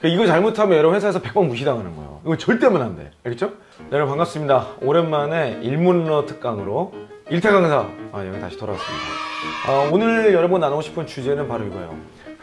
이거 잘못하면 여러분 회사에서 100번 무시당하는 거예요. 이거 절대 하면 안 돼. 알겠죠? 네, 여러분 반갑습니다. 오랜만에 일문러 특강으로 일타 강사 여기 다시 돌아왔습니다. 오늘 여러분 나누고 싶은 주제는 바로 이거예요.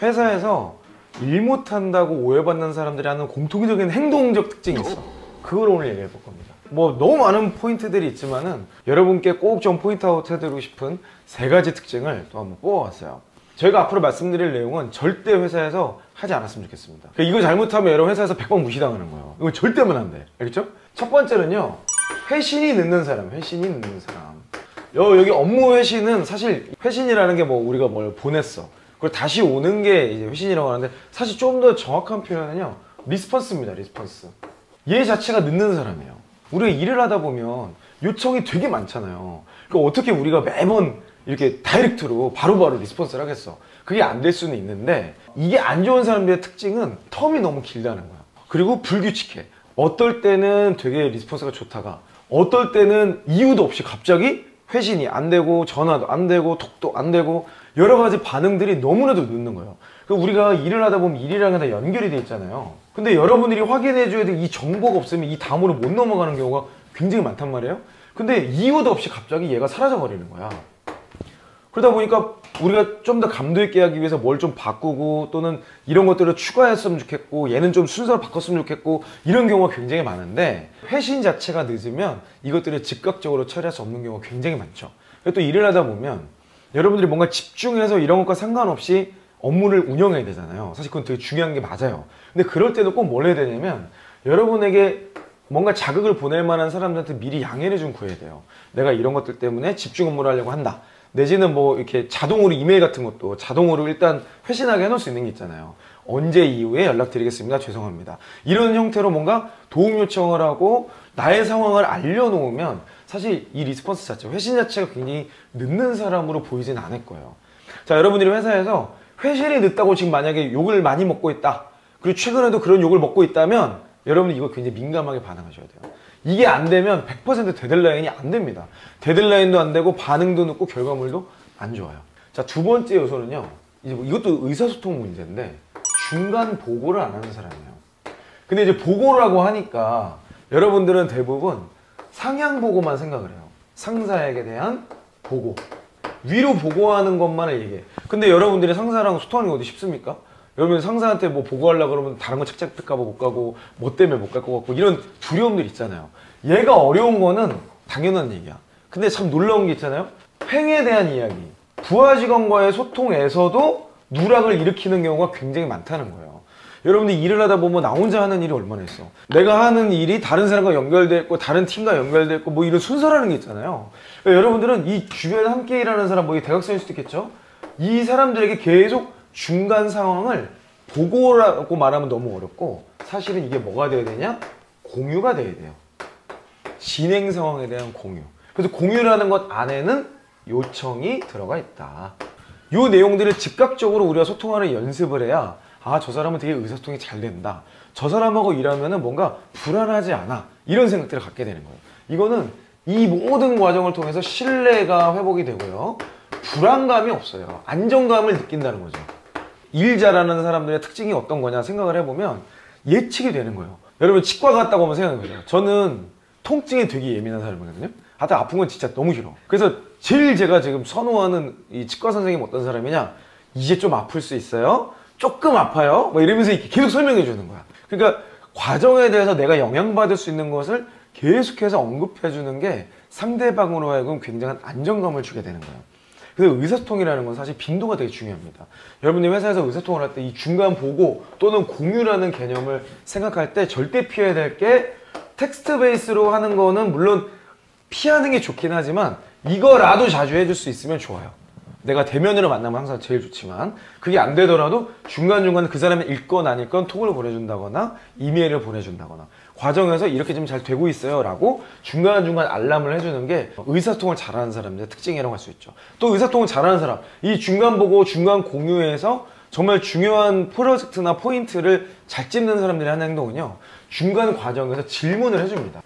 회사에서 일 못한다고 오해받는 사람들이 하는 공통적인 행동적 특징이 있어. 그걸 오늘 얘기해 볼 겁니다. 뭐 너무 많은 포인트들이 있지만은 여러분께 꼭 좀 포인트아웃 해드리고 싶은 3가지 특징을 또 한번 뽑아왔어요. 저희가 앞으로 말씀드릴 내용은 절대 회사에서 하지 않았으면 좋겠습니다. 이거 잘못하면 여러분 회사에서 100번 무시당하는 거예요. 이거 절대 하면 안 돼. 알겠죠? 첫 번째는요, 회신이 늦는 사람. 회신이 늦는 사람. 여기 업무 회신은 사실 회신이라는 게 뭐 우리가 뭘 보냈어, 그걸 다시 오는 게 이제 회신이라고 하는데, 사실 좀 더 정확한 표현은요, 리스폰스입니다. 리스폰스. 얘 자체가 늦는 사람이에요. 우리가 일을 하다 보면 요청이 되게 많잖아요. 그러니까 어떻게 우리가 매번 이렇게 다이렉트로 바로바로 리스폰스를 하겠어. 그게 안 될 수는 있는데, 이게 안 좋은 사람들의 특징은 텀이 너무 길다는 거야. 그리고 불규칙해. 어떨 때는 되게 리스폰스가 좋다가 어떨 때는 이유도 없이 갑자기 회신이 안 되고 전화도 안 되고 톡도 안 되고 여러 가지 반응들이 너무나도 늦는 거예요. 우리가 일을 하다 보면 일이랑은 다 연결이 돼 있잖아요. 근데 여러분들이 확인해 줘야 될 이 정보가 없으면 이 다음으로 못 넘어가는 경우가 굉장히 많단 말이에요. 근데 이유도 없이 갑자기 얘가 사라져 버리는 거야. 그러다 보니까 우리가 좀 더 감도 있게 하기 위해서 뭘 좀 바꾸고, 또는 이런 것들을 추가했으면 좋겠고, 얘는 좀 순서를 바꿨으면 좋겠고, 이런 경우가 굉장히 많은데, 회신 자체가 늦으면 이것들을 즉각적으로 처리할 수 없는 경우가 굉장히 많죠. 또 일을 하다 보면 여러분들이 뭔가 집중해서 이런 것과 상관없이 업무를 운영해야 되잖아요. 사실 그건 되게 중요한 게 맞아요. 근데 그럴 때도 꼭 뭘 해야 되냐면, 여러분에게 뭔가 자극을 보낼 만한 사람들한테 미리 양해를 좀 구해야 돼요. 내가 이런 것들 때문에 집중 업무를 하려고 한다. 내지는 뭐 이렇게 자동으로 이메일 같은 것도 자동으로 일단 회신하게 해놓을 수 있는 게 있잖아요. 언제 이후에 연락드리겠습니다. 죄송합니다. 이런 형태로 뭔가 도움 요청을 하고 나의 상황을 알려놓으면 사실 이 리스폰스 자체, 회신 자체가 굉장히 늦는 사람으로 보이진 않을 거예요. 자, 여러분들이 회사에서 회신이 늦다고 지금 만약에 욕을 많이 먹고 있다, 그리고 최근에도 그런 욕을 먹고 있다면 여러분들 이거 굉장히 민감하게 반응하셔야 돼요. 이게 안 되면 100% 데드라인이 안 됩니다. 데드라인도 안 되고 반응도 늦고 결과물도 안 좋아요. 자, 두 번째 요소는요, 이것도 의사소통 문제인데, 중간 보고를 안 하는 사람이에요. 근데 이제 보고라고 하니까 여러분들은 대부분 상향 보고만 생각을 해요. 상사에게 대한 보고, 위로 보고하는 것만을 얘기해. 근데 여러분들이 상사랑 소통하는 게 어디 쉽습니까? 여러분 상사한테 뭐 보고하려고 그러면 다른 거 책잡힐까 봐 못 가고, 뭐 때문에 못 갈 것 같고, 이런 두려움들 있잖아요. 얘가 어려운 거는 당연한 얘기야. 근데 참 놀라운 게 있잖아요. 횡에 대한 이야기, 부하 직원과의 소통에서도 누락을 일으키는 경우가 굉장히 많다는 거예요. 여러분들이 일을 하다 보면 나 혼자 하는 일이 얼마나 있어. 내가 하는 일이 다른 사람과 연결돼 있고 다른 팀과 연결돼 있고 뭐 이런 순서라는 게 있잖아요. 그러니까 여러분들은 이 주변에 함께 일하는 사람, 뭐 이 대학생일 수도 있겠죠. 이 사람들에게 계속 중간 상황을 보고라고 말하면 너무 어렵고, 사실은 이게 뭐가 돼야 되냐? 공유가 돼야 돼요. 진행 상황에 대한 공유. 그래서 공유라는 것 안에는 요청이 들어가 있다. 이 내용들을 즉각적으로 우리가 소통하는 연습을 해야, 아, 저 사람은 되게 의사소통이 잘 된다, 저 사람하고 일하면 뭔가 불안하지 않아, 이런 생각들을 갖게 되는 거예요. 이거는 이 모든 과정을 통해서 신뢰가 회복이 되고요, 불안감이 없어요. 안정감을 느낀다는 거죠. 일 잘하는 사람들의 특징이 어떤 거냐 생각을 해보면 예측이 되는 거예요. 여러분 치과 갔다고 한번 생각해보세요. 저는 통증에 되게 예민한 사람이거든요. 하여튼 아픈 건 진짜 너무 싫어. 그래서 제일 제가 지금 선호하는 이 치과 선생님 어떤 사람이냐, 이제 좀 아플 수 있어요? 조금 아파요? 뭐 이러면서 이렇게 계속 설명해 주는 거야. 그러니까 과정에 대해서 내가 영향받을 수 있는 것을 계속해서 언급해 주는 게 상대방으로 하여금 굉장한 안정감을 주게 되는 거예요. 그래서 의사소통이라는 건 사실 빈도가 되게 중요합니다. 여러분들이 회사에서 의사소통을 할 때 이 중간 보고 또는 공유라는 개념을 생각할 때 절대 피해야 될 게, 텍스트 베이스로 하는 거는 물론 피하는 게 좋긴 하지만 이거라도 자주 해줄 수 있으면 좋아요. 내가 대면으로 만나면 항상 제일 좋지만, 그게 안 되더라도 중간중간 그 사람이 읽건 안 읽건 톡을 보내준다거나 이메일을 보내준다거나, 과정에서 이렇게 좀 잘 되고 있어요 라고 중간중간 알람을 해주는 게 의사소통을 잘하는 사람들의 특징이라고 할 수 있죠. 또 의사소통을 잘하는 사람, 이 중간 보고 중간 공유에서 정말 중요한 프로젝트나 포인트를 잘 찝는 사람들이 하는 행동은요, 중간 과정에서 질문을 해줍니다.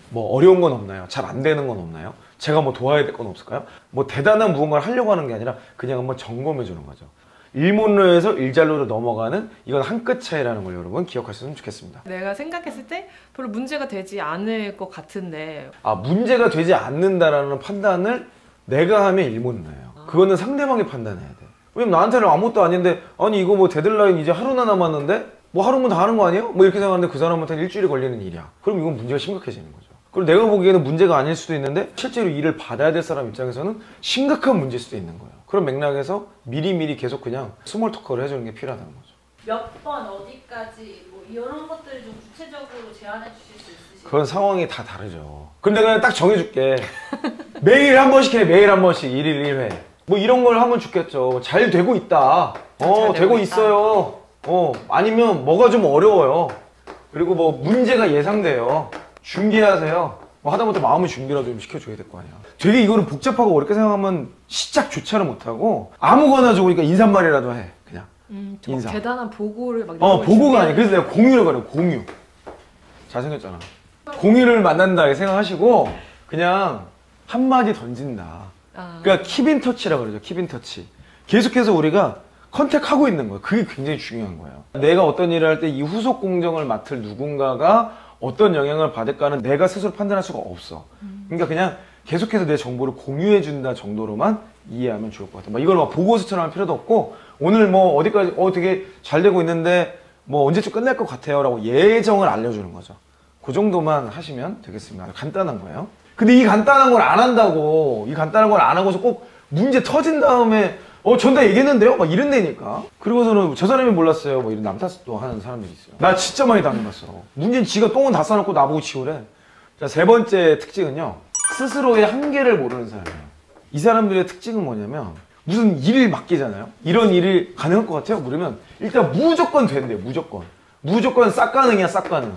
뭐 어려운 건 없나요? 잘 안 되는 건 없나요? 제가 뭐 도와야 될 건 없을까요? 뭐 대단한 무언가를 하려고 하는 게 아니라 그냥 한번 점검해 주는 거죠. 일문로에서 일잘로로 넘어가는 이건 한 끗 차이라는 걸 여러분 기억하셨으면 좋겠습니다. 내가 생각했을 때 별로 문제가 되지 않을 것 같은데 문제가 되지 않는다라는 판단을 내가 하면 일문로예요. 그거는 상대방이 판단해야 돼. 왜냐면 나한테는 아무것도 아닌데 아니 이거 뭐 데드라인 이제 하루나 남았는데 뭐 하루면 다 하는 거 아니에요? 뭐 이렇게 생각하는데 그 사람한테는 일주일이 걸리는 일이야. 그럼 이건 문제가 심각해지는 거죠. 그리고 내가 보기에는 문제가 아닐 수도 있는데 실제로 일을 받아야 될 사람 입장에서는 심각한 문제일 수도 있는 거예요. 그런 맥락에서 미리미리 계속 그냥 스몰 토크를 해주는 게 필요하다는 거죠. 몇 번 어디까지 뭐 이런 것들을 좀 구체적으로 제안해 주실 수 있으신가요? 그건 상황이 다 다르죠. 근데 그냥 딱 정해줄게. 매일 한 번씩 해. 매일 한 번씩 1일 1회. 뭐 이런 걸 하면 좋겠죠. 잘 되고 있다. 잘 되고 있다. 있어요. 아니면 뭐가 좀 어려워요. 그리고 뭐 문제가 예상돼요. 준비하세요. 뭐 하다못해 마음의 준비라도 좀 시켜줘야 될 거 아니야. 되게 이거는 복잡하고 어렵게 생각하면 시작조차를 못하고 아무거나 좋으니까 인사말이라도 해. 그냥 인사. 대단한 보고를 막 보고가 아니야. 그래서 내가 공유를 그래. 공유. 잘생겼잖아. 공유를 만난다 이렇게 생각하시고 그냥 한마디 던진다. 그러니까 킵인 터치라고 그러죠. 킵인 터치. 계속해서 우리가 컨택하고 있는 거예요. 그게 굉장히 중요한 거예요. 내가 어떤 일을 할 때 이 후속 공정을 맡을 누군가가 어떤 영향을 받을까는 내가 스스로 판단할 수가 없어. 그러니까 그냥 계속해서 내 정보를 공유해 준다 정도로만 이해하면 좋을 것 같아. 이걸 막 보고서처럼 할 필요도 없고 오늘 뭐 어디까지 되게 잘 되고 있는데 뭐 언제쯤 끝날 것 같아요 라고 예정을 알려주는 거죠. 그 정도만 하시면 되겠습니다. 간단한 거예요. 근데 이 간단한 걸 안 한다고 이 간단한 걸 안 하고서 꼭 문제 터진 다음에 전 다 얘기했는데요? 막 이런다니까. 그리고서는 저 사람이 몰랐어요. 뭐 이런 남 탓도 하는 사람들이 있어요. 나 진짜 많이 당해봤어. 문제는 지가 똥은 다 싸놓고 나보고 치우래. 자, 세 번째 특징은요. 스스로의 한계를 모르는 사람이에요. 이 사람들의 특징은 뭐냐면 무슨 일을 맡기잖아요. 이런 일이 가능할 것 같아요? 물으면 일단 무조건 된대요. 무조건 싹 가능이야. 싹 가능.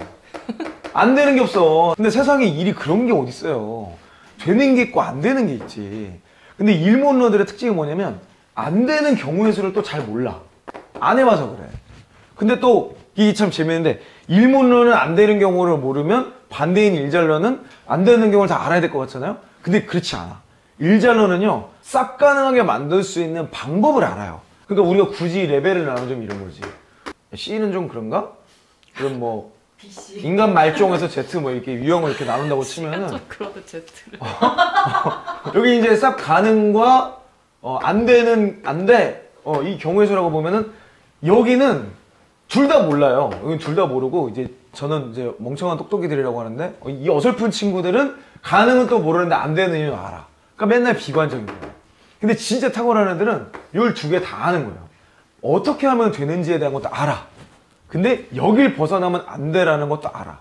안 되는 게 없어. 근데 세상에 일이 그런 게 어딨어요. 되는 게 있고 안 되는 게 있지. 근데 일몬러들의 특징이 뭐냐면 안 되는 경우의 수를 또 잘 몰라. 안 해봐서 그래. 근데 또 이게 참 재밌는데 일몬러는 안 되는 경우를 모르면 반대인 일잘러는 안 되는 경우를 다 알아야 될 것 같잖아요. 근데 그렇지 않아. 일잘러는요 싹 가능하게 만들 수 있는 방법을 알아요. 그러니까 우리가 굳이 레벨을 나누자면 이런 거지. C는 좀 그런가? 그럼 뭐 BC. 인간 말종에서 Z 뭐 이렇게 유형을 이렇게 나눈다고 치면은 그러다 Z를 여기 이제 싹 가능과 안 되는 이 경우의 수라고 보면은 여기는 둘 다 몰라요. 여기는 둘 다 모르고 이제 저는 이제 멍청한 똑똑이들이라고 하는데 이 어설픈 친구들은 가능은 또 모르는데 안 되는 이유는 알아. 그러니까 맨날 비관적인 거예요. 근데 진짜 탁월한 애들은 이걸 두 개 다 아는 거예요. 어떻게 하면 되는지에 대한 것도 알아. 근데 여길 벗어나면 안 돼라는 것도 알아.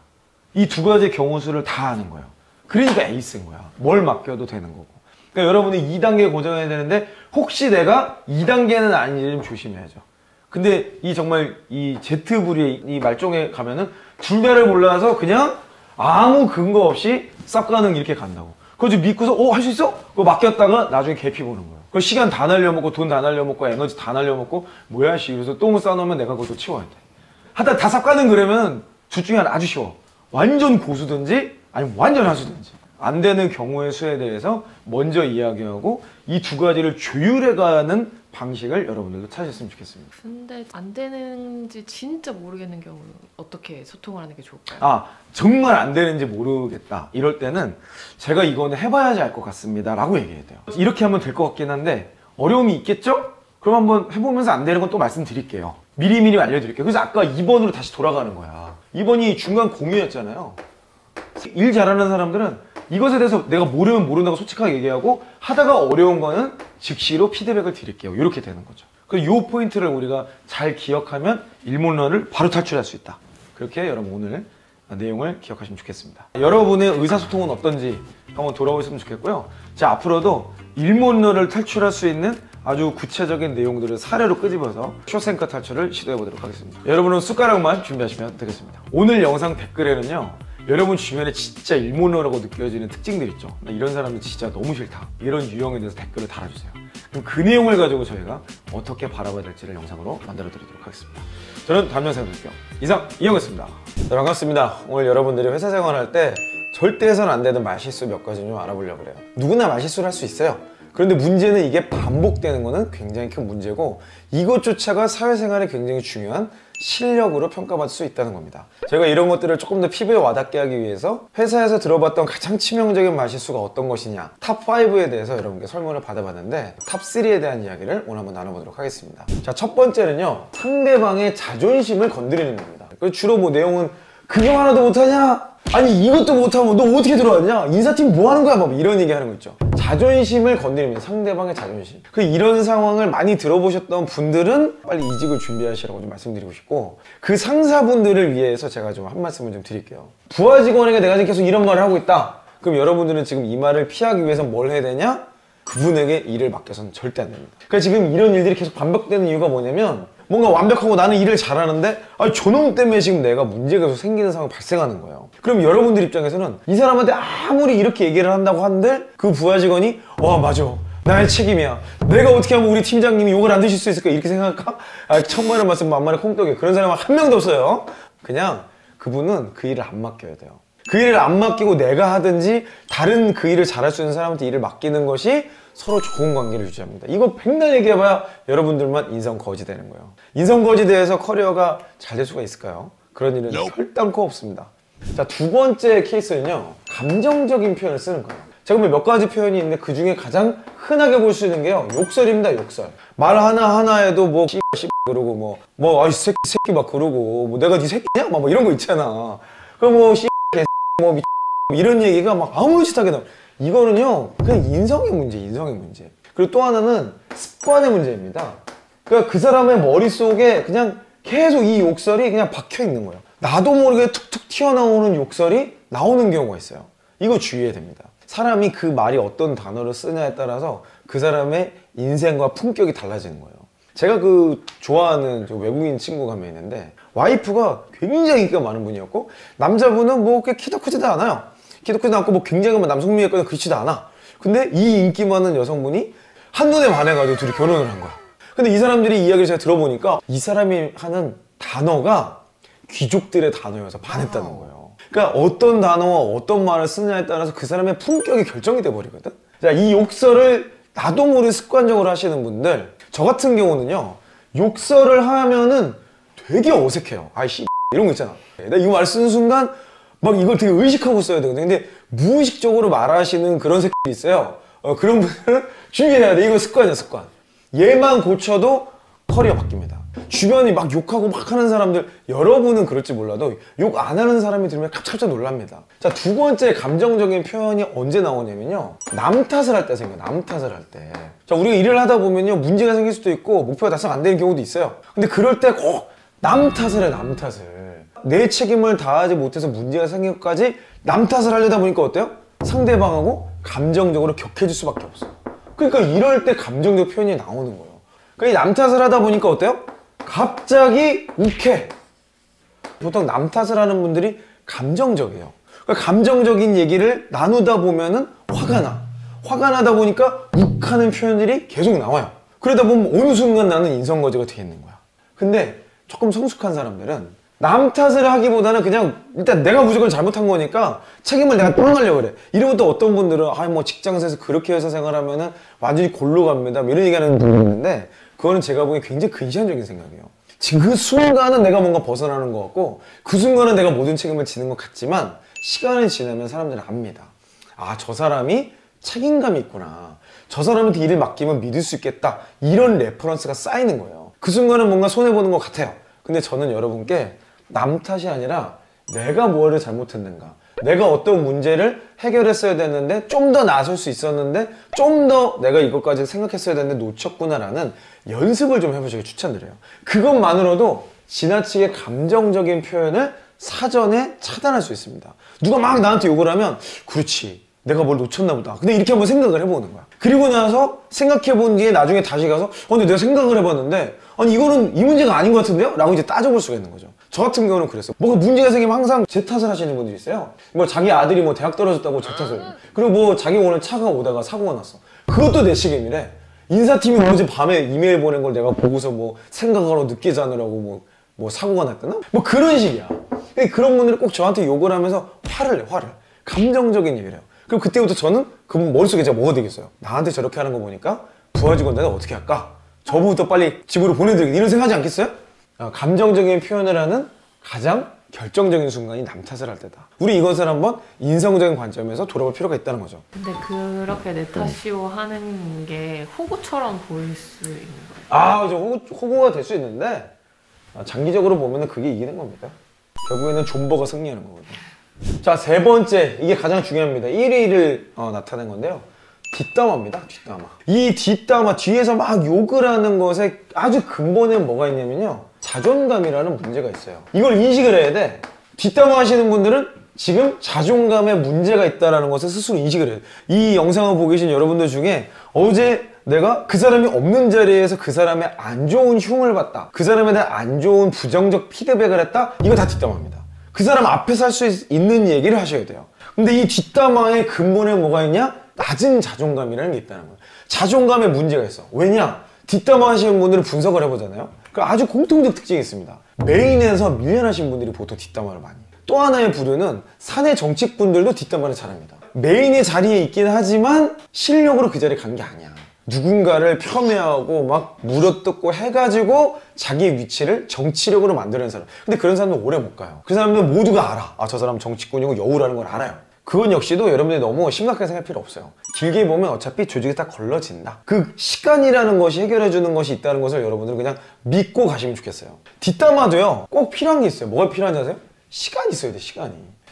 이 두 가지 경우 수를 다 아는 거예요. 그러니까 에이스인 거야. 뭘 맡겨도 되는 거고. 그러니까 여러분이 2단계 고정해야 되는데 혹시 내가 2단계는 아닌지 좀 조심해야죠. 근데 이 정말 이 Z부리의 이 말종에 가면은 둘 다를 몰라서 그냥 아무 근거 없이 쌉 가능 이렇게 간다고. 그거 좀 믿고서 할 수 있어? 그거 맡겼다가 나중에 개피 보는 거예요. 그 시간 다 날려먹고 돈 다 날려먹고 에너지 다 날려먹고 뭐야 씨 이래서 똥을 싸놓으면 내가 그것도 치워야 돼. 하다 다 쌉 가능 그러면 둘 중에 하나 아주 쉬워. 완전 고수든지 아니면 완전 하수든지. 안 되는 경우의 수에 대해서 먼저 이야기하고 이 두 가지를 조율해가는 방식을 여러분들도 찾으셨으면 좋겠습니다. 근데 안 되는지 진짜 모르겠는 경우는 어떻게 소통을 하는 게 좋을까요? 정말 안 되는지 모르겠다 이럴 때는 제가 이거는 해봐야지 알 것 같습니다 라고 얘기해야 돼요. 이렇게 하면 될 것 같긴 한데 어려움이 있겠죠? 그럼 한번 해보면서 안 되는 건 또 말씀드릴게요. 미리미리 알려드릴게요. 그래서 아까 2번으로 다시 돌아가는 거야. 2번이 중간 공유였잖아요. 일 잘하는 사람들은 이것에 대해서 내가 모르면 모른다고 솔직하게 얘기하고 하다가 어려운 거는 즉시로 피드백을 드릴게요. 이렇게 되는 거죠. 그래서 이 포인트를 우리가 잘 기억하면 일문론을 바로 탈출할 수 있다. 그렇게 여러분 오늘 내용을 기억하시면 좋겠습니다. 여러분의 의사소통은 어떤지 한번 돌아보셨으면 좋겠고요. 자, 앞으로도 일문론을 탈출할 수 있는 아주 구체적인 내용들을 사례로 끄집어서 쇼생커 탈출을 시도해 보도록 하겠습니다. 여러분은 숟가락만 준비하시면 되겠습니다. 오늘 영상 댓글에는요. 여러분 주변에 진짜 일문어라고 느껴지는 특징들 있죠. 나 이런 사람들 진짜 너무 싫다. 이런 유형에 대해서 댓글을 달아주세요. 그럼 그 내용을 가지고 저희가 어떻게 바라봐야 될지를 영상으로 만들어 드리도록 하겠습니다. 저는 다음 영상에 뵐게요. 이상 이영이었습니다. 네, 반갑습니다. 오늘 여러분들이 회사 생활할 때 절대 해서는 안 되는 말실수 몇 가지 좀 알아보려고 그래요. 누구나 말실수를 할 수 있어요. 그런데 문제는 이게 반복되는 거는 굉장히 큰 문제고, 이것조차가 사회생활에 굉장히 중요한 실력으로 평가받을 수 있다는 겁니다. 제가 이런 것들을 조금 더 피부에 와닿게 하기 위해서 회사에서 들어봤던 가장 치명적인 말실수가 어떤 것이냐, 탑5에 대해서 여러분께 설문을 받아봤는데 탑3에 대한 이야기를 오늘 한번 나눠보도록 하겠습니다. 자, 첫 번째는요, 상대방의 자존심을 건드리는 겁니다. 주로 뭐 내용은 그거 하나도 못하냐? 아니 이것도 못하면 너 어떻게 들어왔냐? 인사팀 뭐 하는 거야? 막 이런 얘기 하는 거 있죠. 자존심을 건드리면 상대방의 자존심. 이런 상황을 많이 들어보셨던 분들은 빨리 이직을 준비하시라고 좀 말씀드리고 싶고, 그 상사분들을 위해서 제가 좀 한 말씀을 좀 드릴게요. 부하 직원에게 내가 지금 계속 이런 말을 하고 있다. 그럼 여러분들은 지금 이 말을 피하기 위해서 뭘 해야 되냐? 그분에게 일을 맡겨서는 절대 안 됩니다. 그러니까 지금 이런 일들이 계속 반복되는 이유가 뭐냐면, 뭔가 완벽하고 나는 일을 잘하는데 저놈 때문에 지금 내가 문제가 계속 생기는 상황이 발생하는 거예요. 그럼 여러분들 입장에서는 이 사람한테 아무리 이렇게 얘기를 한다고 한들 그 부하 직원이 맞아, 나의 책임이야, 내가 어떻게 하면 우리 팀장님이 욕을 안 드실 수 있을까, 이렇게 생각할까? 천만의 말씀 만만의 콩떡이에요. 그런 사람은 한 명도 없어요. 그냥 그분은 그 일을 안 맡겨야 돼요. 그 일을 안 맡기고 내가 하든지 다른 그 일을 잘할 수 있는 사람한테 일을 맡기는 것이 서로 좋은 관계를 유지합니다. 이거 백날 얘기해봐야 여러분들만 인성 거지 되는 거예요. 인성 거지 돼서 커리어가 잘 될 수가 있을까요? 그런 일은 결단코 없습니다. 자, 두 번째 케이스는요, 감정적인 표현을 쓰는 거예요. 제가 보면 몇 가지 표현이 있는데 그 중에 가장 흔하게 볼 수 있는 게요, 욕설입니다. 욕설. 말 하나하나에도 뭐 씨 그러고 이 새끼 막 그러고, 뭐 내가 네 새끼냐? 막 이런 거 있잖아. 그럼 뭐 씨 뭐 이런 얘기가 막 아무렇지도 않게 나와. 이거는요, 그냥 인성의 문제, 인성의 문제. 그리고 또 하나는 습관의 문제입니다. 그러니까 그 사람의 머릿속에 그냥 계속 이 욕설이 그냥 박혀 있는 거예요. 나도 모르게 툭툭 튀어나오는 욕설이 나오는 경우가 있어요. 이거 주의해야 됩니다. 사람이 그 말이 어떤 단어를 쓰냐에 따라서 그 사람의 인생과 품격이 달라지는 거예요. 제가 좋아하는 외국인 친구가 한 명 있는데, 와이프가 굉장히 인기가 많은 분이었고, 남자분은 뭐 키도 크지도 않아요. 키도 크지도 않고 뭐 굉장히 남성미였거나 그렇지도 않아. 근데 이 인기 많은 여성분이 한눈에 반해가지고 둘이 결혼을 한 거야. 근데 이 사람들이 이야기를 제가 들어보니까 이 사람이 하는 단어가 귀족들의 단어여서 반했다는 거예요. 그러니까 어떤 단어와 어떤 말을 쓰느냐에 따라서 그 사람의 품격이 결정이 돼버리거든. 자, 이 욕설을 나도 모르게 습관적으로 하시는 분들, 저 같은 경우는요, 욕설을 하면은 되게 어색해요. 아이씨 이런 거 있잖아. 내가 이 말 쓰는 순간 막 이걸 되게 의식하고 써야 되거든요. 근데 무의식적으로 말하시는 그런 새끼들이 있어요. 그런 분들은 주의해야 돼. 이거 습관이야, 습관. 얘만 고쳐도 커리어 바뀝니다. 주변이 막 욕하고 막 하는 사람들, 여러분은 그럴지 몰라도 욕 안 하는 사람이 들으면 깜짝 놀랍니다. 자, 두 번째 감정적인 표현이 언제 나오냐면요, 남 탓을 할 때 생겨요. 남 탓을 할 때. 자, 우리가 일을 하다 보면요, 문제가 생길 수도 있고 목표가 달성 안 되는 경우도 있어요. 근데 그럴 때 꼭 남 탓을 해, 남 탓을. 내 책임을 다하지 못해서 문제가 생긴 것까지 남 탓을 하려다 보니까 어때요? 상대방하고 감정적으로 격해질 수밖에 없어요. 그러니까 이럴 때 감정적 표현이 나오는 거예요. 그러니까 이 남 탓을 하다 보니까 어때요? 갑자기 욱해. 보통 남 탓을 하는 분들이 감정적이에요. 그러니까 감정적인 얘기를 나누다 보면은 화가 나. 화가 나다 보니까 욱하는 표현들이 계속 나와요. 그러다 보면 어느 순간 나는 인성거지가 되겠는 거야. 근데 조금 성숙한 사람들은 남 탓을 하기보다는 그냥 일단 내가 무조건 잘못한 거니까 책임을 내가 떠나려고 그래. 이러면 또 어떤 분들은 뭐 직장에서 그렇게 회사 생활하면은 완전히 골로 갑니다, 이런 얘기하는 분들이 있는데, 그거는 제가 보기엔 굉장히 근시안적인 생각이에요. 지금 그 순간은 내가 뭔가 벗어나는 것 같고, 그 순간은 내가 모든 책임을 지는 것 같지만, 시간이 지나면 사람들은 압니다. 저 사람이 책임감이 있구나, 저 사람한테 일을 맡기면 믿을 수 있겠다, 이런 레퍼런스가 쌓이는 거예요. 그 순간은 뭔가 손해보는 것 같아요. 근데 저는 여러분께 남 탓이 아니라 내가 뭐를 잘못했는가, 내가 어떤 문제를 해결했어야 됐는데 좀 더 나설 수 있었는데 좀 더 내가 이것까지 생각했어야 됐는데 놓쳤구나라는 연습을 좀 해보시길 추천드려요. 그것만으로도 지나치게 감정적인 표현을 사전에 차단할 수 있습니다. 누가 막 나한테 욕을 하면 그렇지, 내가 뭘 놓쳤나 보다, 근데 이렇게 한번 생각을 해보는 거야. 그리고 나서 생각해본 뒤에 나중에 다시 가서 근데 내가 생각을 해봤는데 아니 이거는 이 문제가 아닌 것 같은데요? 라고 이제 따져볼 수가 있는 거죠. 저 같은 경우는 그랬어요. 뭔가 문제가 생기면 항상 제 탓을 하시는 분들이 있어요. 뭐 자기 아들이 뭐 대학 떨어졌다고 제 탓을, 그리고 뭐 자기 오늘 차가 오다가 사고가 났어, 그것도 내 책임이래. 인사팀이 어제 밤에 이메일 보낸 걸 내가 보고서 뭐 생각하러 늦게 자느라고 뭐 사고가 났다나? 뭐 그런 식이야. 그런 분들이 꼭 저한테 욕을 하면서 화를 내, 화를. 감정적인 얘기를 해요. 그럼 그때부터 저는 그분 머릿속에 제가 뭐가 되겠어요? 나한테 저렇게 하는 거 보니까 부하 직원들은 어떻게 할까? 저부터 빨리 집으로 보내드리겠다 이런 생각하지 않겠어요? 감정적인 표현을 하는 가장 결정적인 순간이 남 탓을 할 때다. 우리 이것을 한번 인성적인 관점에서 돌아볼 필요가 있다는 거죠. 근데 그렇게 내 탓이오 하는 게 호구처럼 보일 수 있는 거예요. 아, 호구가 될 수 있는데 장기적으로 보면 그게 이기는 겁니다. 결국에는 존버가 승리하는 거거든요. 자, 세 번째, 이게 가장 중요합니다. 1위를 나타낸 건데요. 뒷담화입니다. 뒷담화. 이 뒷담화, 뒤에서 막 욕을 하는 것에 아주 근본에 뭐가 있냐면요, 자존감이라는 문제가 있어요. 이걸 인식을 해야 돼. 뒷담화 하시는 분들은 지금 자존감에 문제가 있다는 것을 스스로 인식을 해요. 이 영상을 보고 계신 여러분들 중에 어제 내가 그 사람이 없는 자리에서 그 사람의 안 좋은 흉을 봤다, 그 사람에 대한 안 좋은 부정적 피드백을 했다, 이거 다 뒷담화입니다. 그 사람 앞에서 할 수 있는 얘기를 하셔야 돼요. 근데 이 뒷담화의 근본에 뭐가 있냐? 낮은 자존감이라는 게 있다는 거예요. 자존감에 문제가 있어. 왜냐? 뒷담화 하시는 분들은 분석을 해보잖아요. 아주 공통적 특징이 있습니다. 메인에서 밀려나신 분들이 보통 뒷담화를 많이 해요. 또 하나의 부류는 사내 정치분들도 뒷담화를 잘합니다. 메인의 자리에 있긴 하지만 실력으로 그 자리에 간 게 아니야. 누군가를 폄훼하고 막 물어뜯고 해가지고 자기의 위치를 정치력으로 만드는 사람. 근데 그런 사람은 오래 못 가요. 그 사람들 모두가 알아. 아, 저 사람 정치꾼이고 여우라는 걸 알아요. 그건 역시도 여러분들이 너무 심각하게 생각할 필요 없어요. 길게 보면 어차피 조직이 다 걸러진다. 그 시간이라는 것이 해결해 주는 것이 있다는 것을 여러분들은 그냥 믿고 가시면 좋겠어요. 뒷담화도요, 꼭 필요한 게 있어요. 뭐가 필요한지 아세요? 시간이 있어야 돼.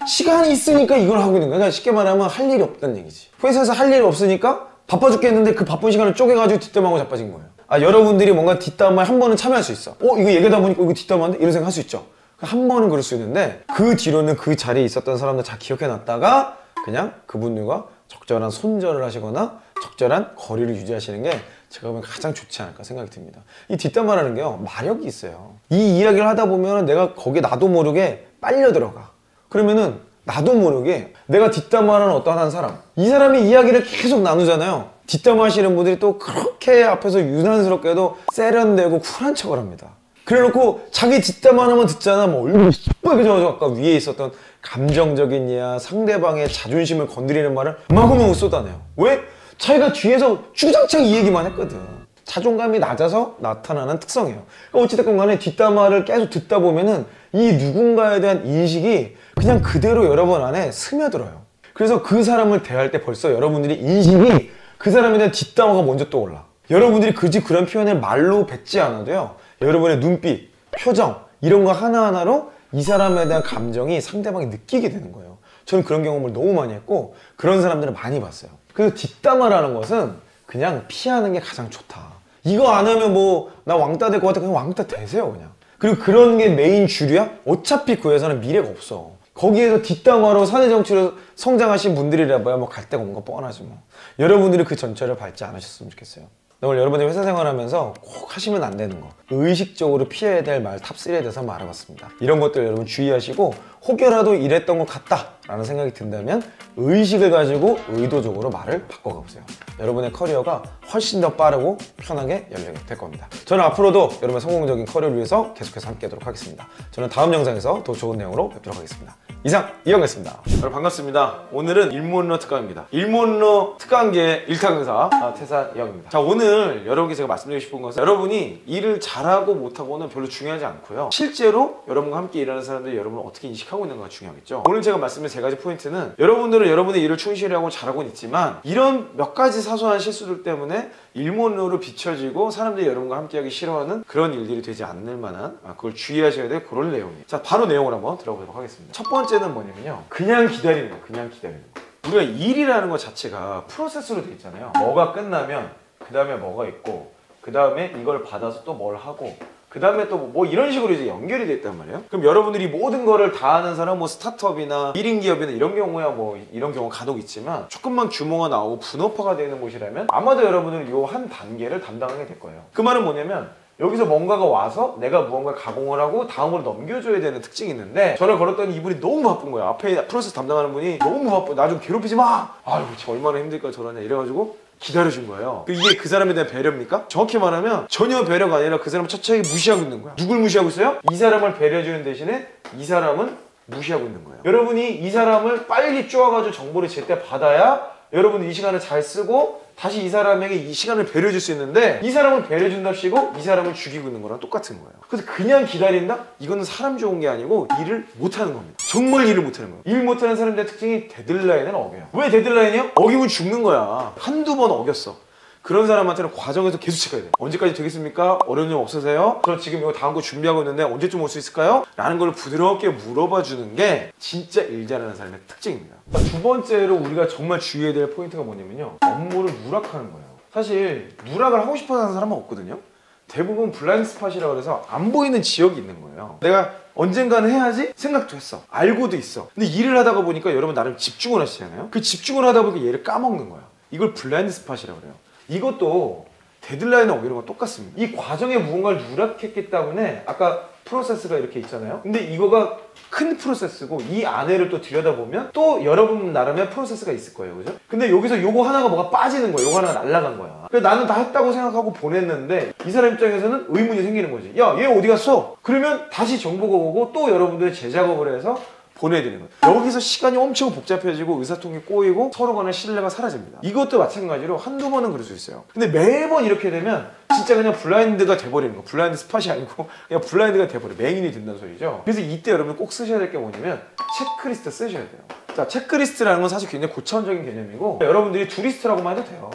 시간이 있으니까 이걸 하고 있는 거야. 그러니까 쉽게 말하면 할 일이 없다는 얘기지. 회사에서 할 일이 없으니까 바빠 죽겠는데 그 바쁜 시간을 쪼개가지고 뒷담화하고 자빠진 거예요. 아, 여러분들이 뭔가 뒷담화에 한 번은 참여할 수 있어. 이거 얘기하다 보니까 이거 뒷담화인데? 이런 생각 할 수 있죠. 한 번은 그럴 수 있는데 그 뒤로는 그 자리에 있었던 사람들 잘 기억해 놨다가 그냥 그분들과 적절한 손절을 하시거나 적절한 거리를 유지하시는 게 제가 보면 가장 좋지 않을까 생각이 듭니다. 이 뒷담화라는 게요, 마력이 있어요. 이 이야기를 하다 보면 내가 거기에 나도 모르게 빨려 들어가. 그러면은 나도 모르게 내가 뒷담화하는 어떠한 사람, 이 사람이 이야기를 계속 나누잖아요. 뒷담화 하시는 분들이 또 그렇게 앞에서 유난스럽게도 세련되고 쿨한 척을 합니다. 그래놓고 자기 뒷담화 하나만 듣잖아. 뭐 얼굴이 시뻘개져가지고 아까 위에 있었던 감정적인 이야, 상대방의 자존심을 건드리는 말을 마구마구 쏟아내요. 왜? 자기가 뒤에서 주구장창 이 얘기만 했거든. 자존감이 낮아서 나타나는 특성이에요. 그러니까 어찌됐건 간에 뒷담화를 계속 듣다 보면은 이 누군가에 대한 인식이 그냥 그대로 여러분 안에 스며들어요. 그래서 그 사람을 대할 때 벌써 여러분들이 인식이 그 사람에 대한 뒷담화가 먼저 떠올라. 여러분들이 굳이 그런 표현을 말로 뱉지 않아도요, 여러분의 눈빛, 표정 이런 거 하나하나로 이 사람에 대한 감정이 상대방이 느끼게 되는 거예요. 저는 그런 경험을 너무 많이 했고 그런 사람들을 많이 봤어요. 그래서 뒷담화라는 것은 그냥 피하는 게 가장 좋다. 이거 안 하면 뭐 나 왕따 될 것 같아. 그냥 왕따 되세요 그냥. 그리고 그런 게 메인 주류야? 어차피 그 회사는 미래가 없어. 거기에서 뒷담화로 사내 정치로 성장하신 분들이라 봐야 뭐 갈 데가 없는 거 뻔하지 뭐. 여러분들이 그 전철을 밟지 않으셨으면 좋겠어요. 오늘 여러분들 회사 생활하면서 꼭 하시면 안 되는 거, 의식적으로 피해야 될 말 탑3에 대해서 한번 알아봤습니다. 이런 것들 여러분 주의하시고 혹여라도 이랬던 것 같다 라는 생각이 든다면 의식을 가지고 의도적으로 말을 바꿔가보세요. 여러분의 커리어가 훨씬 더 빠르고 편하게 열리게 될 겁니다. 저는 앞으로도 여러분의 성공적인 커리어를 위해서 계속해서 함께 하도록 하겠습니다. 저는 다음 영상에서 더 좋은 내용으로 뵙도록 하겠습니다. 이상 이영이었습니다. 여러분 반갑습니다. 오늘은 일문러 특강입니다. 일문러 특강계의 일타강사 태산이영입니다. 자, 오늘 여러분께 제가 말씀드리고 싶은 것은 여러분이 일을 잘하고 못하고는 별로 중요하지 않고요, 실제로 여러분과 함께 일하는 사람들이 여러분을 어떻게 인식하고 있는가가 중요하겠죠. 오늘 제가 말씀드린 세 가지 포인트는 여러분들은 여러분의 일을 충실히 하고 잘하고는 있지만 이런 몇 가지 사소한 실수들 때문에 일문으로 비춰지고 사람들이 여러분과 함께하기 싫어하는 그런 일들이 되지 않을 만한, 그걸 주의하셔야 될 그런 내용이에요. 자, 바로 내용을 한번 들어보도록 하겠습니다. 첫 번째는 뭐냐면요, 그냥 기다리는 거예요. 그냥 기다리는 거. 우리가 일이라는 것 자체가 프로세스로 돼 있잖아요. 뭐가 끝나면 그 다음에 뭐가 있고 그 다음에 이걸 받아서 또 뭘 하고 그 다음에 또 뭐 이런 식으로 이제 연결이 돼 있단 말이에요. 그럼 여러분들이 모든 거를 다 하는 사람, 뭐 스타트업이나 1인 기업이나 이런 경우야 뭐 이런 경우 간혹 있지만 조금만 규모가 나오고 분업화가 되는 곳이라면 아마도 여러분들은 요 한 단계를 담당하게 될 거예요. 그 말은 뭐냐면 여기서 뭔가가 와서 내가 무언가 가공을 하고 다음으로 넘겨줘야 되는 특징이 있는데, 전화 걸었더니 이분이 너무 바쁜 거야. 앞에 프로세스 담당하는 분이 너무 바빠. 나 좀 괴롭히지 마. 아이고 참 얼마나 힘들까 저러냐 이래가지고 기다려준 거예요. 이게 그 사람에 대한 배려입니까? 정확히 말하면 전혀 배려가 아니라 그 사람을 처참하게 무시하고 있는 거야. 누굴 무시하고 있어요? 이 사람을 배려해주는 대신에 이 사람은 무시하고 있는 거예요. 여러분이 이 사람을 빨리 쪼아가지고 정보를 제때 받아야 여러분이 이 시간을 잘 쓰고 다시 이 사람에게 이 시간을 배려해 줄 수 있는데, 이 사람을 배려해 준답시고 이 사람을 죽이고 있는 거랑 똑같은 거예요. 그래서 그냥 기다린다? 이거는 사람 좋은 게 아니고 일을 못하는 겁니다. 정말 일을 못하는 거예요. 일 못하는 사람들의 특징이 데드라인을 어겨요. 왜 데드라인이요? 어기면 죽는 거야. 한두 번 어겼어. 그런 사람한테는 과정에서 계속 체크해야 돼요. 언제까지 되겠습니까? 어려운 점 없으세요? 저 지금 이거 다음 거 준비하고 있는데 언제쯤 올 수 있을까요? 라는 걸 부드럽게 물어봐 주는 게 진짜 일 잘하는 사람의 특징입니다. 두 번째로 우리가 정말 주의해야 될 포인트가 뭐냐면요, 업무를 누락하는 거예요. 사실 누락을 하고 싶어 하는 사람은 없거든요. 대부분 블라인드 스팟이라고 해서 안 보이는 지역이 있는 거예요. 내가 언젠가는 해야지 생각도 했어, 알고도 있어. 근데 일을 하다가 보니까 여러분 나름 집중을 하시잖아요. 그 집중을 하다 보니까 얘를 까먹는 거야. 이걸 블라인드 스팟이라고 그래요. 이것도 데드라인을 어기는 건 똑같습니다. 이 과정에 무언가를 누락했기 때문에 아까 프로세스가 이렇게 있잖아요. 근데 이거가 큰 프로세스고 이 안에를 또 들여다보면 또 여러분 나름의 프로세스가 있을 거예요. 그죠? 근데 여기서 요거 하나가 뭐가 빠지는 거예요. 요거 하나가 날아간 거야. 그래서 나는 다 했다고 생각하고 보냈는데 이 사람 입장에서는 의문이 생기는 거지. 야, 얘 어디 갔어? 그러면 다시 정보가 오고 또 여러분들이 재작업을 해서 보내드리는 거예요. 여기서 시간이 엄청 복잡해지고 의사통이 꼬이고 서로 간의 신뢰가 사라집니다. 이것도 마찬가지로 한두 번은 그럴 수 있어요. 근데 매번 이렇게 되면 진짜 그냥 블라인드가 돼버리는 거. 블라인드 스팟이 아니고 그냥 블라인드가 돼버려. 맹인이 된다는 소리죠. 그래서 이때 여러분 꼭 쓰셔야 될 게 뭐냐면 체크리스트 쓰셔야 돼요. 자, 체크리스트라는 건 사실 굉장히 고차원적인 개념이고 여러분들이 두리스트라고만 해도 돼요.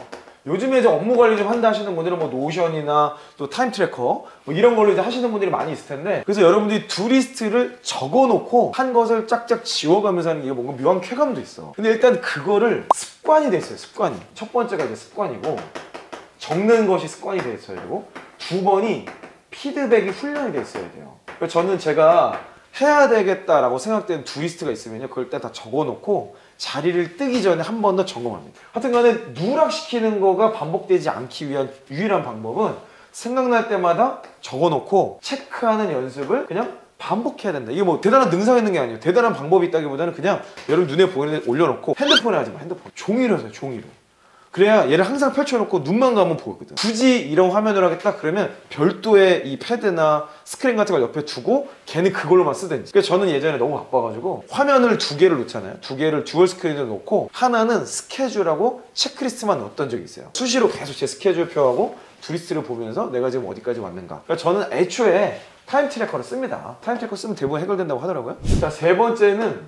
요즘에 이제 업무 관리 좀 한다 하시는 분들은 뭐 노션이나 또 타임 트래커 뭐 이런 걸로 이제 하시는 분들이 많이 있을 텐데, 그래서 여러분들이 두 리스트를 적어 놓고 한 것을 짝짝 지워가면서 하는 게 뭔가 묘한 쾌감도 있어. 근데 일단 그거를 습관이 돼 있어요. 습관이. 첫 번째가 이제 습관이고, 적는 것이 습관이 돼 있어야 되고, 두 번이 피드백이 훈련이 돼 있어야 돼요. 그래서 저는 제가 해야 되겠다라고 생각되는 두 리스트가 있으면요, 그걸 일단 다 적어 놓고 자리를 뜨기 전에 한 번 더 점검합니다. 하여튼 간에 누락시키는 거가 반복되지 않기 위한 유일한 방법은 생각날 때마다 적어놓고 체크하는 연습을 그냥 반복해야 된다. 이게 뭐 대단한 능사가 있는 게 아니에요. 대단한 방법이 있다기보다는 그냥 여러분 눈에 보이는 데 올려놓고, 핸드폰에 하지 마. 핸드폰 종이로 하세요. 종이로. 그래야 얘를 항상 펼쳐놓고 눈만 감으면 보이거든. 굳이 이런 화면으로 하겠다 그러면 별도의 이 패드나 스크린 같은 걸 옆에 두고 걔는 그걸로만 쓰든지. 그래서 저는 예전에 너무 바빠가지고 화면을 두 개를 놓잖아요. 두 개를 듀얼 스크린으로 놓고 하나는 스케줄하고 체크리스트만 넣었던 적이 있어요. 수시로 계속 제 스케줄 표하고 두리스트를 보면서 내가 지금 어디까지 왔는가. 그러니까 저는 애초에 타임 트래커를 씁니다. 타임 트래커 쓰면 대부분 해결된다고 하더라고요. 자, 세 번째는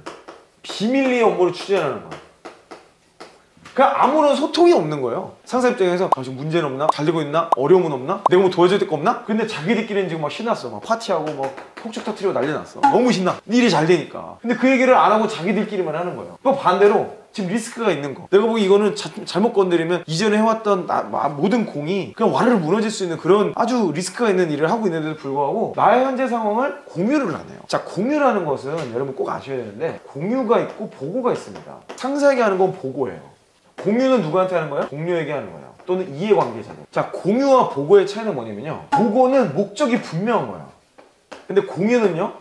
비밀리에 업무를 추진하는 거예요. 그러니까 아무런 소통이 없는 거예요. 상사 입장에서 지금 문제는 없나? 잘 되고 있나? 어려움은 없나? 내가 뭐 도와줘야 될 거 없나? 근데 자기들끼리는 지금 막 신났어. 막 파티하고 막 폭죽 터트리고 난리 났어. 너무 신나. 일이 잘 되니까. 근데 그 얘기를 안 하고 자기들끼리만 하는 거예요. 그 반대로 지금 리스크가 있는 거, 내가 보기 이거는 잘못 건드리면 이전에 해왔던 모든 공이 그냥 와르르 무너질 수 있는 그런 아주 리스크가 있는 일을 하고 있는데도 불구하고 나의 현재 상황을 공유를 안 해요. 자, 공유라는 것은 여러분 꼭 아셔야 되는데 공유가 있고 보고가 있습니다. 상사에게 하는 건 보고예요. 공유는 누구한테 하는 거예요? 동료에게 하는 거예요. 또는 이해관계자들. 자, 공유와 보고의 차이는 뭐냐면요, 보고는 목적이 분명한 거예요. 근데 공유는요,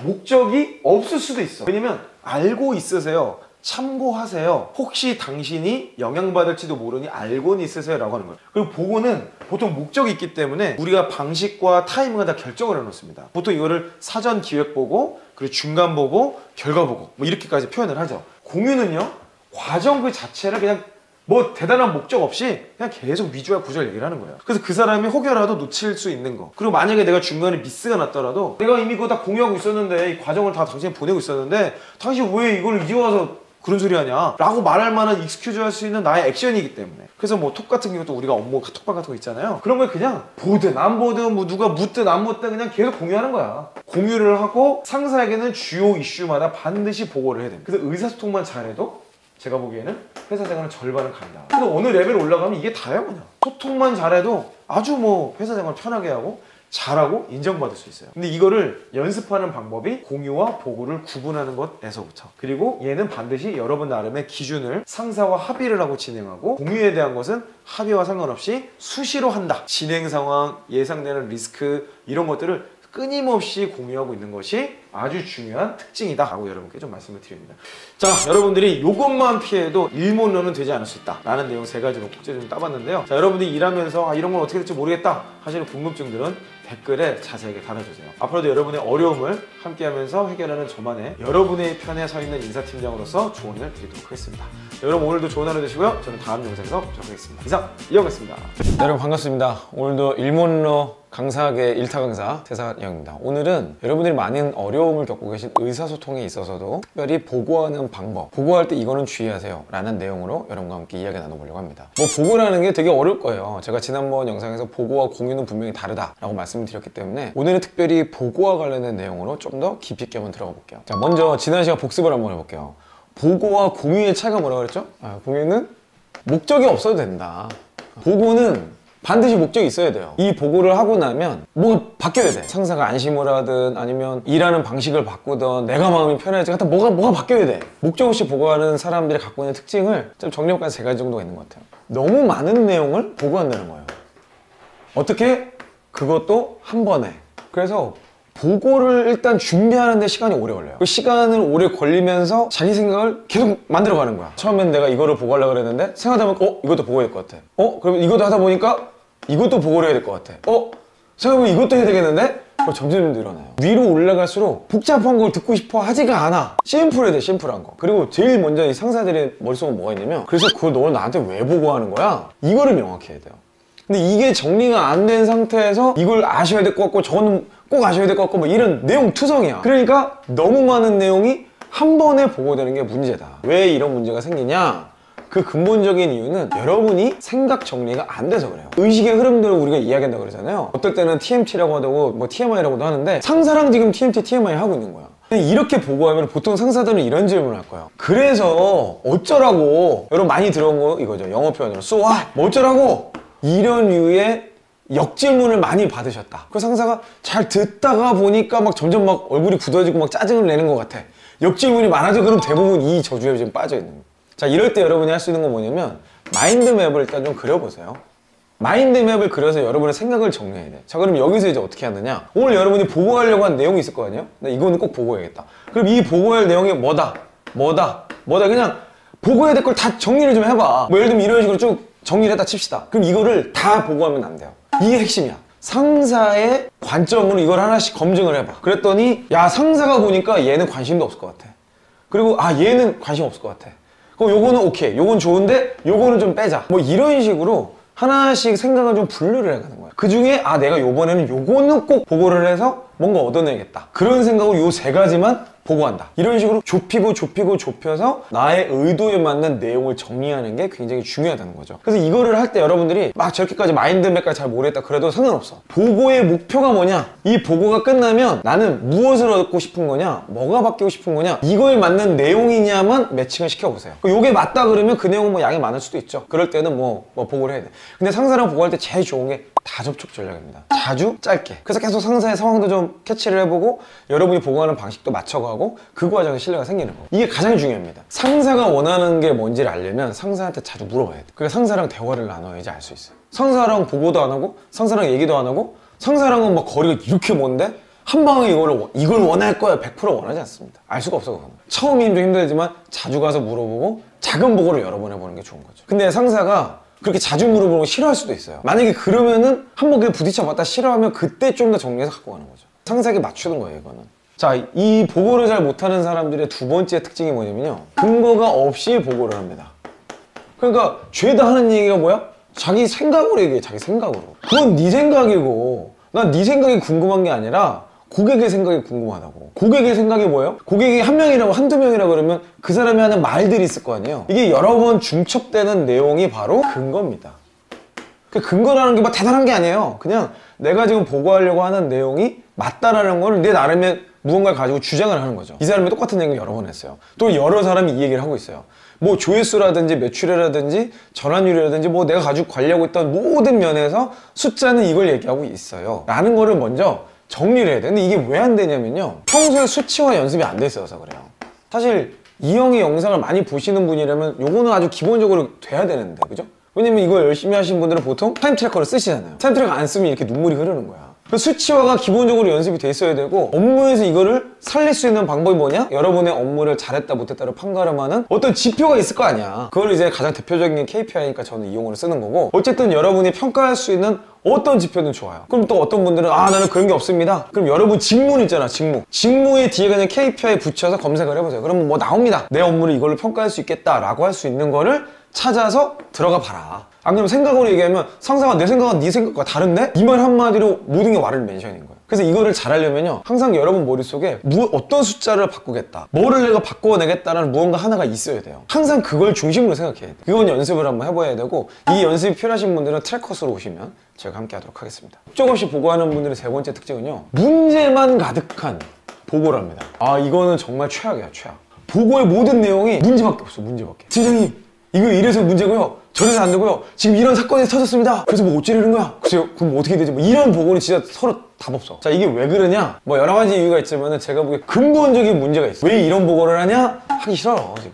목적이 없을 수도 있어. 왜냐면 알고 있으세요, 참고하세요, 혹시 당신이 영향받을지도 모르니 알고는 있으세요 라고 하는 거예요. 그리고 보고는 보통 목적이 있기 때문에 우리가 방식과 타이밍을 다 결정을 해놓습니다. 보통 이거를 사전 기획 보고, 그리고 중간 보고, 결과 보고 뭐 이렇게까지 표현을 하죠. 공유는요, 과정 그 자체를 그냥 뭐 대단한 목적 없이 그냥 계속 위주와 구조를 얘기를 하는 거예요. 그래서 그 사람이 혹여라도 놓칠 수 있는 거, 그리고 만약에 내가 중간에 미스가 났더라도 내가 이미 그거 다 공유하고 있었는데, 이 과정을 다 당신이 보내고 있었는데 당신 왜 이걸 이제 와서 그런 소리 하냐 라고 말할 만한 익스큐즈 할 수 있는 나의 액션이기 때문에. 그래서 뭐 톡 같은 경우도 우리가 업무 카톡방 같은 거 있잖아요. 그런 걸 그냥 보든 안 보든 뭐 누가 묻든 안 묻든 그냥 계속 공유하는 거야. 공유를 하고 상사에게는 주요 이슈마다 반드시 보고를 해야 됩니다. 그래서 의사소통만 잘해도 제가 보기에는 회사 생활은 절반은 간다. 그래서 어느 레벨 올라가면 이게 다야 그냥. 소통만 잘해도 아주 뭐 회사 생활 편하게 하고 잘하고 인정받을 수 있어요. 근데 이거를 연습하는 방법이 공유와 보고를 구분하는 것에서부터, 그리고 얘는 반드시 여러분 나름의 기준을 상사와 합의를 하고 진행하고, 공유에 대한 것은 합의와 상관없이 수시로 한다. 진행 상황, 예상되는 리스크 이런 것들을 끊임없이 공유하고 있는 것이 아주 중요한 특징이다 라고 여러분께 좀 말씀을 드립니다. 자, 여러분들이 이것만 피해도 일문러는 되지 않을 수 있다 라는 내용 3가지로 꼭지를 좀 따봤는데요. 자, 여러분들이 일하면서 이런 건 어떻게 될지 모르겠다 하시는 궁금증들은 댓글에 자세하게 달아주세요. 앞으로도 여러분의 어려움을 함께하면서 해결하는 저만의 여러분의 편에 서 있는 인사팀장으로서 조언을 드리도록 하겠습니다. 여러분 오늘도 좋은 하루 되시고요. 저는 다음 영상에서 뵙도록 하겠습니다. 이상 이영이었습니다. 여러분 반갑습니다. 오늘도 일문러 강사계 일타 강사 태사영입니다. 오늘은 여러분들이 많은 어려움을 겪고 계신 의사소통에 있어서도 특별히 보고하는 방법, 보고할 때 이거는 주의하세요 라는 내용으로 여러분과 함께 이야기 나눠보려고 합니다. 뭐 보고라는 게 되게 어려울 거예요. 제가 지난번 영상에서 보고와 공유는 분명히 다르다라고 말씀을 드렸기 때문에 오늘은 특별히 보고와 관련된 내용으로 좀 더 깊이 있게 한번 들어가 볼게요. 자, 먼저 지난 시간 복습을 한번 해볼게요. 보고와 공유의 차이가 뭐라고 그랬죠? 공유는 목적이 없어도 된다. 보고는 반드시 목적이 있어야 돼요. 이 보고를 하고 나면 뭐가 바뀌어야 돼. 상사가 안심을 하든 아니면 일하는 방식을 바꾸든 내가 마음이 편해지든 하여튼 뭐가 바뀌어야 돼. 목적 없이 보고하는 사람들이 갖고 있는 특징을 좀 정리해볼까 3가지 정도가 있는 것 같아요. 너무 많은 내용을 보고한다는 거예요. 어떻게? 그것도 한 번에. 그래서 보고를 일단 준비하는 데 시간이 오래 걸려요. 그 시간을 오래 걸리면서 자기 생각을 계속 만들어가는 거야. 처음엔 내가 이거를 보고하려고 그랬는데 생각하다 보니까 이것도 보고해야 될 것 같아. 그러면 이것도 하다 보니까 이것도 보고를 해야 될 것 같아. 생각해보면 이것도 해야 되겠는데? 점점 늘어나요. 위로 올라갈수록 복잡한 걸 듣고 싶어 하지가 않아. 심플해야 돼, 심플한 거. 그리고 제일 먼저 이 상사들의 머릿속에 뭐가 있냐면 그래서 그걸 너 나한테 왜 보고하는 거야? 이거를 명확히 해야 돼요. 근데 이게 정리가 안 된 상태에서 이걸 아셔야 될 것 같고 저거는 꼭 아셔야 될 것 같고 뭐 이런 내용 투성이야. 그러니까 너무 많은 내용이 한 번에 보고되는 게 문제다. 왜 이런 문제가 생기냐? 그 근본적인 이유는 여러분이 생각 정리가 안 돼서 그래요. 의식의 흐름들을 우리가 이야기한다고 그러잖아요. 어떨 때는 TMT라고 하고 뭐 TMI라고도 하는데 상사랑 지금 TMT, TMI 하고 있는 거야. 이렇게 보고하면 보통 상사들은 이런 질문을 할 거예요. 그래서 어쩌라고? 여러분 많이 들어온 거 이거죠. 영어 표현으로 So what? 뭐 어쩌라고? 이런 류의 역질문을 많이 받으셨다. 그 상사가 잘 듣다가 보니까 막 점점 막 얼굴이 굳어지고 막 짜증을 내는 것 같아. 역질문이 많아져. 그럼 대부분 이 저주에 지금 빠져 있는 거예요. 자, 이럴 때 여러분이 할 수 있는 건 뭐냐면 마인드맵을 일단 좀 그려보세요. 마인드맵을 그려서 여러분의 생각을 정리해야 돼. 자, 그럼 여기서 이제 어떻게 하느냐? 오늘 여러분이 보고하려고 한 내용이 있을 거 아니에요? 나 이거는 꼭 보고해야겠다. 그럼 이 보고할 내용이 뭐다? 그냥 보고해야 될 걸 다 정리를 좀 해봐. 뭐 예를 들면 이런 식으로 쭉 정리를 했다 칩시다. 그럼 이거를 다 보고하면 안 돼요. 이게 핵심이야. 상사의 관점으로 이걸 하나씩 검증을 해봐. 그랬더니 야, 상사가 보니까 얘는 관심도 없을 것 같아. 그리고 얘는 관심 없을 것 같아. 그럼 요거는 오케이, 요건 좋은데 요거는 좀 빼자. 뭐 이런 식으로 하나씩 생각을 좀 분류를 해가는 거야. 그 중에 내가 요번에는 요거는 꼭 보고를 해서 뭔가 얻어내야겠다. 그런 생각으로 요 3가지만 보고한다. 이런 식으로 좁혀서 나의 의도에 맞는 내용을 정리하는 게 굉장히 중요하다는 거죠. 그래서 이거를 할 때 여러분들이 막 저렇게까지 마인드맵까지 잘 모르겠다 그래도 상관없어. 보고의 목표가 뭐냐? 이 보고가 끝나면 나는 무엇을 얻고 싶은 거냐? 뭐가 바뀌고 싶은 거냐? 이거에 맞는 내용이냐만 매칭을 시켜보세요. 요게 맞다 그러면 그 내용은 뭐 양이 많을 수도 있죠. 그럴 때는 뭐 보고를 해야 돼. 근데 상사랑 보고할 때 제일 좋은 게 다접촉 전략입니다. 자주 짧게. 그래서 계속 상사의 상황도 좀 캐치를 해보고 여러분이 보고하는 방식도 맞춰가고 그 과정에 신뢰가 생기는 거. 이게 가장 중요합니다. 상사가 원하는 게 뭔지를 알려면 상사한테 자주 물어봐야 돼. 그래서 상사랑 대화를 나눠야지 알 수 있어요. 상사랑 보고도 안 하고 상사랑 얘기도 안 하고 상사랑은 막 거리가 이렇게 먼데 한 방에 이걸 원할 거야 100% 원하지 않습니다. 알 수가 없어 그거는. 처음이면 좀 힘들지만 자주 가서 물어보고 작은 보고를 여러 번 해보는 게 좋은 거죠. 근데 상사가 그렇게 자주 물어보는 거 싫어할 수도 있어요. 만약에 그러면은 한번 그냥 부딪혀봤다 싫어하면 그때 좀 더 정리해서 갖고 가는 거죠. 상사에게 맞추는 거예요 이거는. 자, 이 보고를 잘 못하는 사람들의 2번째 특징이 뭐냐면요, 근거가 없이 보고를 합니다. 그러니까 죄다 하는 얘기가 뭐야? 자기 생각으로 얘기해. 자기 생각으로. 그건 네 생각이고 난 네 생각이 궁금한 게 아니라 고객의 생각이 궁금하다고. 고객의 생각이 뭐예요? 고객이 한 명이라고 한두 명이라고 그러면 그 사람이 하는 말들이 있을 거 아니에요. 이게 여러 번 중첩되는 내용이 바로 근거입니다. 그 근거라는 게 뭐 대단한 게 아니에요. 그냥 내가 지금 보고하려고 하는 내용이 맞다라는 걸 내 나름의 무언가를 가지고 주장을 하는 거죠. 이 사람이 똑같은 얘기를 여러 번 했어요. 또 여러 사람이 이 얘기를 하고 있어요. 뭐 조회수라든지 매출이라든지 전환율이라든지 뭐 내가 가지고 관리하고 있던 모든 면에서 숫자는 이걸 얘기하고 있어요 라는 거를 먼저 정리를 해야 돼. 근데 이게 왜 안 되냐면요, 평소에 수치화 연습이 안 돼 있어서 그래요. 사실 이 형의 영상을 많이 보시는 분이라면 요거는 아주 기본적으로 돼야 되는데, 그죠? 왜냐면 이거 열심히 하신 분들은 보통 타임 트래커를 쓰시잖아요. 타임 트래커 안 쓰면 이렇게 눈물이 흐르는 거야. 수치화가 기본적으로 연습이 돼 있어야 되고, 업무에서 이거를 살릴 수 있는 방법이 뭐냐? 여러분의 업무를 잘했다 못했다를 판가름하는 어떤 지표가 있을 거 아니야. 그걸 이제 가장 대표적인 게 KPI니까 저는 이 용어를 쓰는 거고, 어쨌든 여러분이 평가할 수 있는 어떤 지표든 좋아요. 그럼 또 어떤 분들은 나는 그런 게 없습니다. 그럼 여러분 직무 있잖아, 직무의 뒤에 그냥 KPI 붙여서 검색을 해보세요. 그러면 뭐 나옵니다. 내 업무를 이걸로 평가할 수 있겠다라고 할 수 있는 거를 찾아서 들어가 봐라. 안 그러면 생각으로 얘기하면 상사가 내 생각은 네 생각과 다른데? 이 말 한마디로 모든 게 와를 멘션인 거예요. 그래서 이거를 잘하려면요, 항상 여러분 머릿속에 어떤 숫자를 바꾸겠다, 뭐를 내가 바꿔내겠다는 무언가 하나가 있어야 돼요. 항상 그걸 중심으로 생각해야 돼요. 이건 연습을 한번 해봐야 되고, 이 연습이 필요하신 분들은 트랙커스로 오시면 제가 함께 하도록 하겠습니다. 목적 없이 보고하는 분들의 세 번째 특징은요, 문제만 가득한 보고를 합니다. 이거는 정말 최악이야, 최악. 보고의 모든 내용이 문제밖에 없어, 문제밖에. 팀장님, 이거 이래서 문제고요, 저래서 안 되고요, 지금 이런 사건이 터졌습니다. 그래서 뭐 어찌려는 거야? 글쎄요, 그럼 뭐 어떻게 되지? 뭐 이런 보고는 진짜 서로 답 없어. 자, 이게 왜 그러냐? 뭐 여러 가지 이유가 있지만 제가 보기에 근본적인 문제가 있어. 왜 이런 보고를 하냐? 하기 싫어, 지금.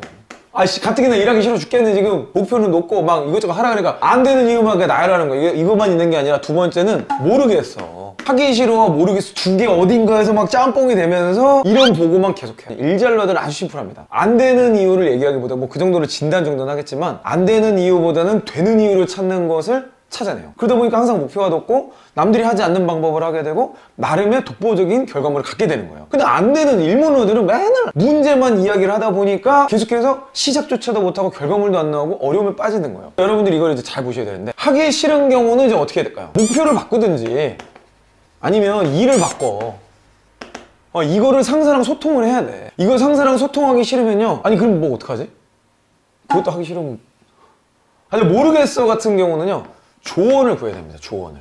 가뜩이나 일하기 싫어 죽겠네. 지금 목표는 높고 막 이것저것 하라 그러니까 안 되는 이유만 그냥 나열하는 거야. 이것만 있는 게 아니라, 두 번째는 모르겠어. 하기 싫어, 모르겠어. 두 개 어딘가에서 막 짬뽕이 되면서 이런 보고만 계속해. 일잘러들은 아주 심플합니다. 안 되는 이유를 얘기하기보다, 뭐 그 정도로 진단 정도는 하겠지만, 안 되는 이유보다는 되는 이유를 찾는 것을 찾아내요. 그러다 보니까 항상 목표가 높고 남들이 하지 않는 방법을 하게 되고 나름의 독보적인 결과물을 갖게 되는 거예요. 근데 안 되는 일문어들은 맨날 문제만 이야기를 하다 보니까 계속해서 시작조차도 못하고 결과물도 안 나오고 어려움에 빠지는 거예요. 여러분들이 이걸 이제 잘 보셔야 되는데, 하기 싫은 경우는 이제 어떻게 해야 될까요? 목표를 바꾸든지 아니면 일을 바꿔. 이거를 상사랑 소통을 해야 돼. 이거 상사랑 소통하기 싫으면요, 그럼 뭐 어떡하지? 그것도 하기 싫으면, 모르겠어 같은 경우는요, 조언을 구해야 됩니다. 조언을.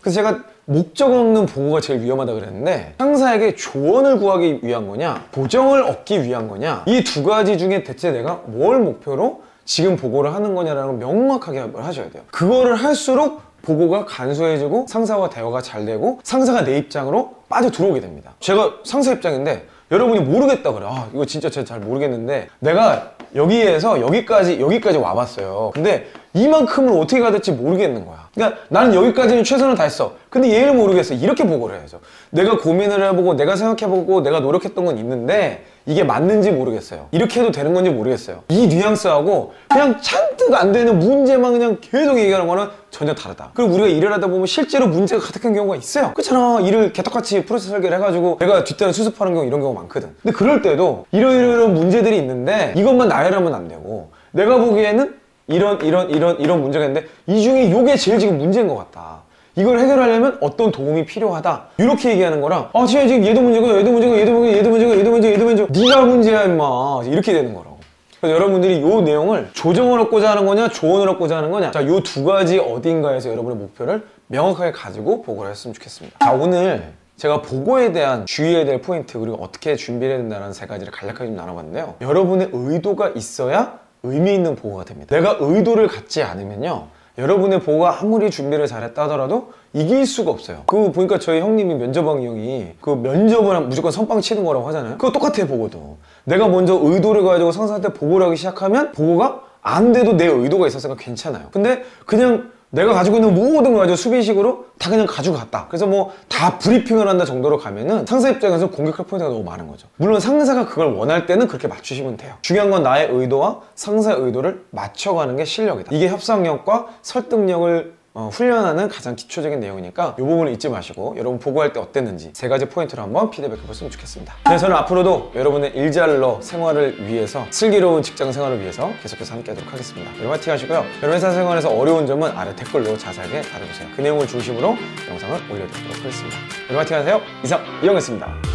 그래서 제가 목적 없는 보고가 제일 위험하다 그랬는데, 상사에게 조언을 구하기 위한 거냐, 보정을 얻기 위한 거냐, 이 두 가지 중에 대체 내가 뭘 목표로 지금 보고를 하는 거냐라는 걸 명확하게 하셔야 돼요. 그거를 할수록 보고가 간소해지고 상사와 대화가 잘 되고 상사가 내 입장으로 빠져 들어오게 됩니다. 제가 상사 입장인데 여러분이 모르겠다 그래. 이거 진짜 제가 잘 모르겠는데 내가 여기에서 여기까지 와봤어요. 근데 이만큼을 어떻게 가야 될지 모르겠는 거야. 그러니까 나는 여기까지는 최선을 다했어. 근데 얘를 모르겠어. 이렇게 보고를 해야죠. 내가 고민을 해보고 내가 생각해보고 내가 노력했던 건 있는데 이게 맞는지 모르겠어요. 이렇게 해도 되는 건지 모르겠어요. 이 뉘앙스하고 그냥 잔뜩 안 되는 문제만 그냥 계속 얘기하는 거는 전혀 다르다. 그리고 우리가 일을 하다 보면 실제로 문제가 가득한 경우가 있어요. 그렇잖아. 일을 개떡같이 프로세스 설계를 해가지고 내가 뒷단을 수습하는 경우, 이런 경우가 많거든. 근데 그럴 때도 이런 문제들이 있는데 이것만 나열하면 안 되고, 내가 보기에는 이런 문제가 있는데 이 중에 이게 제일 지금 문제인 것 같다. 이걸 해결하려면 어떤 도움이 필요하다. 이렇게 얘기하는 거랑, 지금 얘도 문제고 얘도 문제고 얘도 문제고 네가 문제야 임마, 이렇게 되는 거라고. 그래서 여러분들이 이 내용을 조정을 얻고자 하는 거냐, 조언을 얻고자 하는 거냐, 자, 이 두 가지 어딘가에서 여러분의 목표를 명확하게 가지고 보고를 했으면 좋겠습니다. 자, 오늘 제가 보고에 대한 주의해야 될 포인트, 그리고 어떻게 준비해야 된다는 세 가지를 간략하게 좀 나눠봤는데요. 여러분의 의도가 있어야 의미 있는 보고가 됩니다. 내가 의도를 갖지 않으면요, 여러분의 보고가 아무리 준비를 잘했다 하더라도 이길 수가 없어요. 그거 보니까 저희 형님이 면접왕 형이 그 면접을 하면 무조건 선빵 치는 거라고 하잖아요. 그거 똑같아요, 보고도. 내가 먼저 의도를 가지고 상사한테 보고를 하기 시작하면 보고가 안 돼도 내 의도가 있었으니까 괜찮아요. 근데 그냥 내가 가지고 있는 모든 걸 가지고 수비식으로 다 그냥 가지고 갔다. 그래서 뭐 다 브리핑을 한다 정도로 가면은 상사 입장에서 공격할 포인트가 너무 많은 거죠. 물론 상사가 그걸 원할 때는 그렇게 맞추시면 돼요. 중요한 건 나의 의도와 상사의 의도를 맞춰가는 게 실력이다. 이게 협상력과 설득력을 훈련하는 가장 기초적인 내용이니까 이 부분을 잊지 마시고, 여러분 보고할 때 어땠는지 세 가지 포인트로 한번 피드백 해봤으면 좋겠습니다. 네, 저는 앞으로도 여러분의 일잘러 생활을 위해서, 슬기로운 직장 생활을 위해서 계속해서 함께 하도록 하겠습니다. 여러분 화이팅 하시고요. 여러분 회사 생활에서 어려운 점은 아래 댓글로 자세하게 다뤄주세요. 그 내용을 중심으로 영상을 올려드리도록 하겠습니다. 여러분 화이팅 하세요. 이상 이영이었습니다.